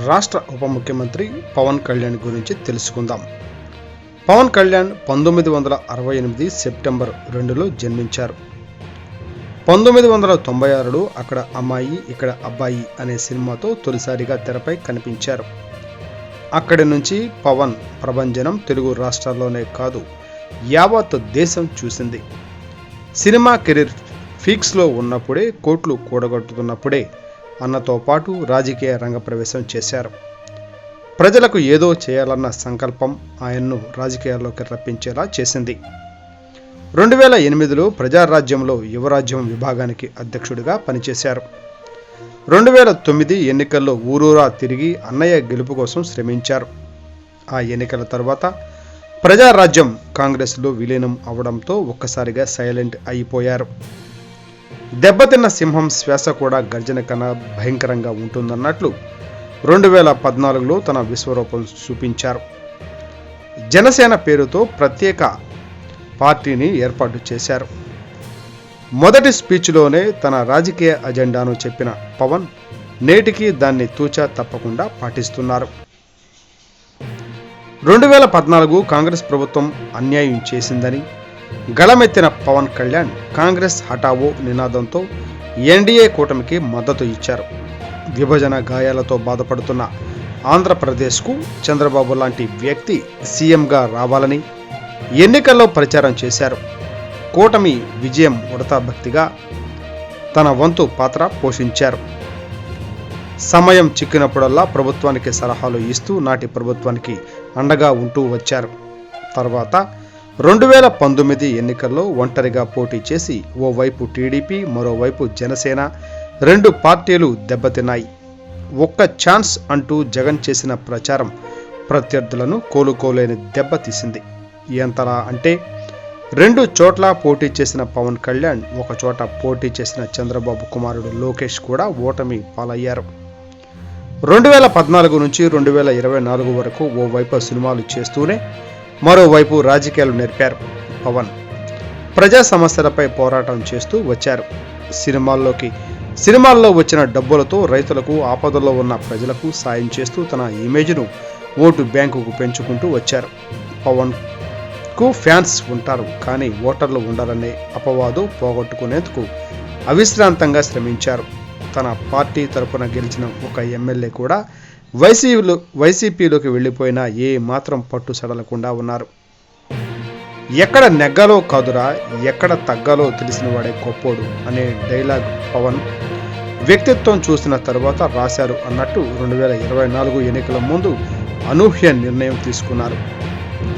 రాష్ట్ర ఉప ముఖ్యమంత్రి పవన్ కళ్యాణ్ గురించి తెలుసుకుందాం. పవన్ కళ్యాణ్ 1968 సెప్టెంబర్ 2లో జన్మించారు. 1996లో అక్కడ అమ్మాయి ఇక్కడ అబ్బాయి అనే సినిమాతో తొలిసారిగా తెరపై కనిపించారు. అక్కడి నుంచి పవన్ ప్రభంజనం తెలుగు రాష్ట్రాల్లోనే కాదు యావత్ దేశం చూసింది. సినిమా కెరీర్ ఫీక్స్లో ఉన్నప్పుడే, కోట్లు కూడగొట్టుతున్నప్పుడే అన్నతో పాటు రాజకీయ రంగ ప్రవేశం చేశారు. ప్రజలకు ఏదో చేయాలన్న సంకల్పం ఆయన్ను రాజకీయాల్లోకి రప్పించేలా చేసింది. 2008లో ప్రజారాజ్యంలో యువరాజ్యం విభాగానికి అధ్యక్షుడిగా పనిచేశారు. 2009 ఎన్నికల్లో ఊరూరా తిరిగి అన్నయ్య గెలుపు కోసం శ్రమించారు. ఆ ఎన్నికల తర్వాత ప్రజారాజ్యం కాంగ్రెస్లో విలీనం అవడంతో ఒక్కసారిగా సైలెంట్ అయిపోయారు. దెబ్బతిన్న సింహం శ్వాస కూడా గర్జన కన్నా భయంకరంగా ఉంటుందన్నట్లు 2014లో తన విశ్వరూపం చూపించారు. జనసేన పేరుతో ప్రత్యేక పార్టీని ఏర్పాటు చేశారు. మొదటి స్పీచ్లోనే తన రాజకీయ అజెండాను చెప్పిన పవన్ నేటికి దాన్ని తూచా తప్పకుండా పాటిస్తున్నారు. 2014 కాంగ్రెస్ ప్రభుత్వం అన్యాయం చేసిందని గళమెత్తిన పవన్ కళ్యాణ్ కాంగ్రెస్ హఠావో నినాదంతో ఎన్డీఏ కూటమికి మద్దతు ఇచ్చారు. విభజన గాయాలతో బాధపడుతున్న ఆంధ్రప్రదేశ్కు చంద్రబాబు లాంటి వ్యక్తి సీఎంగా రావాలని ఎన్నికల్లో ప్రచారం చేశారు. కూటమి విజయం ఉడతా భక్తిగా తన వంతు పాత్ర పోషించారు. సమయం చిక్కినప్పుడల్లా ప్రభుత్వానికి సలహాలు ఇస్తూ నాటి ప్రభుత్వానికి అండగా ఉంటూ వచ్చారు. తర్వాత 2019 ఎన్నికల్లో ఒంటరిగా పోటీ చేసి ఓవైపు టీడీపీ, మరోవైపు జనసేన రెండు పార్టీలు దెబ్బతిన్నాయి. ఒక్క ఛాన్స్ అంటూ జగన్ చేసిన ప్రచారం ప్రత్యర్థులను కోలుకోలేని దెబ్బతీసింది. ఎంతలా అంటే 2 చోట్ల పోటీ చేసిన పవన్ కళ్యాణ్, ఒక చోట పోటీ చేసిన చంద్రబాబు కుమారుడు లోకేష్ కూడా ఓటమి పాలయ్యారు. 2014 నుంచి 2024 వరకు ఓవైపు సినిమాలు చేస్తూనే మరోవైపు రాజకీయాలు నేర్పారు పవన్. ప్రజా సమస్యలపై పోరాటం చేస్తూ వచ్చారు. సినిమాల్లో వచ్చిన డబ్బులతో రైతులకు, ఆపదల్లో ఉన్న ప్రజలకు సాయం చేస్తూ తన ఇమేజ్ను ఓటు బ్యాంకుకు పెంచుకుంటూ వచ్చారు. పవన్కు ఫ్యాన్స్ ఉంటారు, కానీ ఓటర్లు ఉండాలనే అపవాదు పోగొట్టుకునేందుకు అవిశ్రాంతంగా శ్రమించారు. తన పార్టీ తరపున గెలిచిన ఒక ఎమ్మెల్యే కూడా వైసీపీలోకి వెళ్ళిపోయినా ఏ మాత్రం పట్టు సడలకుండా ఉన్నారు. ఎక్కడ నెగ్గాలో కాదురా, ఎక్కడ తగ్గాలో తెలిసిన వాడే గొప్పోడు అనే డైలాగ్ పవన్ వ్యక్తిత్వం చూసిన తర్వాత రాశారు అన్నట్టు 2024 ఎన్నికల ముందు అనూహ్య నిర్ణయం తీసుకున్నారు.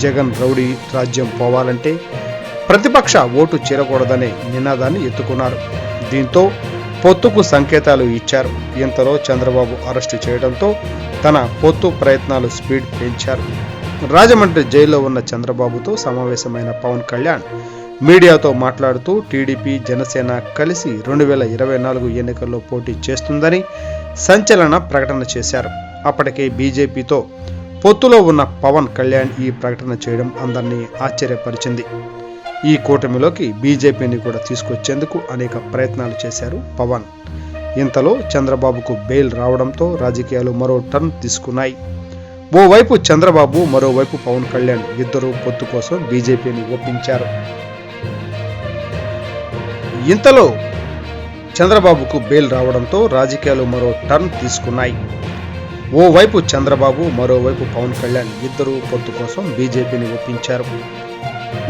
జగన్ రౌడీ రాజ్యం పోవాలంటే ప్రతిపక్ష ఓటు చేరకూడదనే నినాదాన్ని ఎత్తుకున్నారు. దీంతో పొత్తుకు సంకేతాలు ఇచ్చారు. ఇంతలో చంద్రబాబు అరెస్టు చేయడంతో తన పొత్తు ప్రయత్నాలు స్పీడ్ పెంచారు. రాజమండ్రి జైల్లో ఉన్న చంద్రబాబుతో సమావేశమైన పవన్ కళ్యాణ్ మీడియాతో మాట్లాడుతూ టీడీపీ, జనసేన కలిసి 2024 ఎన్నికల్లో పోటీ చేస్తుందని సంచలన ప్రకటన చేశారు. అప్పటికే బీజేపీతో పొత్తులో ఉన్న పవన్ కళ్యాణ్ ఈ ప్రకటన చేయడం అందరినీ ఆశ్చర్యపరిచింది. ఈ కూటమిలోకి బీజేపీని కూడా తీసుకొచ్చేందుకు అనేక ప్రయత్నాలు చేశారు పవన్. ఇంతలో చంద్రబాబుకు బెయిల్ రావడంతో రాజకీయాలు మరో టర్న్ తీసుకున్నాయి. ఓవైపు చంద్రబాబు, మరోవైపు పవన్ కళ్యాణ్ ఇద్దరు పొత్తు కోసం బీజేపీని ఒప్పించారు. ఇంతలో చంద్రబాబుకు బెయిల్ రావడంతో రాజకీయాలు మరో టర్న్ తీసుకున్నాయి. ఓవైపు చంద్రబాబు, మరోవైపు పవన్ కళ్యాణ్ ఇద్దరు పొత్తు కోసం బీజేపీని ఒప్పించారు.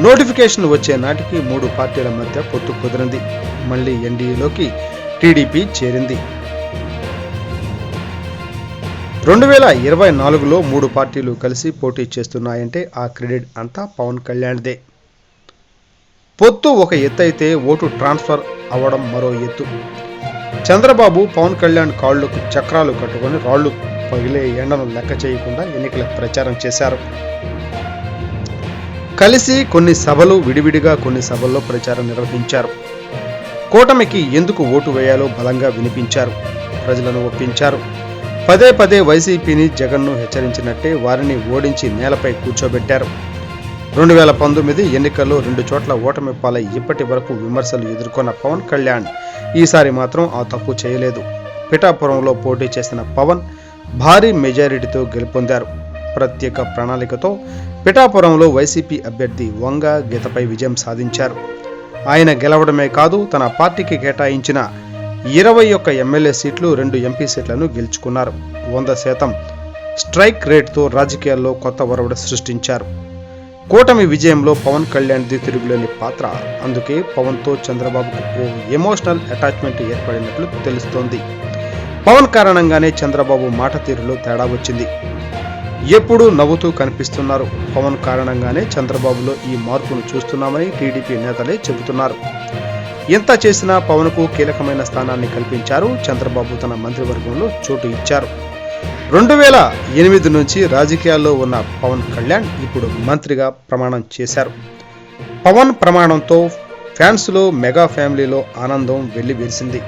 నోటిఫికేషన్ వచ్చే నాటికి 3 పార్టీల మధ్య పొత్తు కుదిరింది. మళ్లీ ఎన్డీఏలోకి టీడీపీ చేరింది. 2024లో 3 పార్టీలు కలిసి పోటీ చేస్తున్నాయంటే ఆ క్రెడిట్ అంతా పవన్ కళ్యాణ్దే. పొత్తు ఒక ఎత్తు అయితే ఓటు ట్రాన్స్ఫర్ అవ్వడం మరో ఎత్తు. చంద్రబాబు పవన్ కళ్యాణ్ కాళ్లకు చక్రాలు కట్టుకొని రాళ్లు పగిలే ఎండను లెక్క చేయకుండా ఎన్నికల ప్రచారం చేశారు. కలిసి కొన్ని సభలు, విడివిడిగా కొన్ని సభల్లో ప్రచారం నిర్వహించారు. కూటమికి ఎందుకు ఓటు వేయాలో బలంగా వినిపించారు. ప్రజలను ఒప్పించారు. పదే వైసీపీని, జగన్ను హెచ్చరించినట్టే వారిని ఓడించి నేలపై కూర్చోబెట్టారు. 2019 ఎన్నికల్లో 2 చోట్ల ఓటమి పాలై ఇప్పటి వరకు విమర్శలు ఎదుర్కొన్న పవన్ కళ్యాణ్ ఈసారి మాత్రం ఆ తప్పు చేయలేదు. పిఠాపురంలో పోటీ చేసిన పవన్ భారీ మెజారిటీతో గెలుపొందారు. ప్రత్యేక ప్రణాళికతో పిఠాపురంలో వైసీపీ అభ్యర్థి వంగ గీతపై విజయం సాధించారు. ఆయన గెలవడమే కాదు, తన పార్టీకి కేటాయించిన 21 ఎమ్మెల్యే సీట్లు, 2 ఎంపీ సీట్లను గెలుచుకున్నారు. 100% స్ట్రైక్ రేట్తో రాజకీయాల్లో కొత్త ఒరవడి సృష్టించారు. కూటమి విజయంలో పవన్ కళ్యాణ్ది తిరుగులేని పాత్ర. అందుకే పవన్తో చంద్రబాబుకు ఓ ఎమోషనల్ అటాచ్మెంట్ ఏర్పడినట్లు తెలుస్తోంది. పవన్ కారణంగానే చంద్రబాబు మాట తీరులో తేడా వచ్చింది. ఎప్పుడూ నవ్వుతూ కనిపిస్తున్నారు. పవన్ కారణంగానే చంద్రబాబులో ఈ మార్పును చూస్తున్నామని టీడీపీ నేతలే చెబుతున్నారు. ఎంత చేసినా పవన్కు కీలకమైన స్థానాన్ని కల్పించారు. చంద్రబాబు తన మంత్రివర్గంలో చోటు ఇచ్చారు. 2008 నుంచి రాజకీయాల్లో ఉన్న పవన్ కళ్యాణ్ ఇప్పుడు మంత్రిగా ప్రమాణం చేశారు. పవన్ ప్రమాణంతో ఫ్యాన్స్లో, మెగా ఫ్యామిలీలో ఆనందం వెల్లివిరిసింది.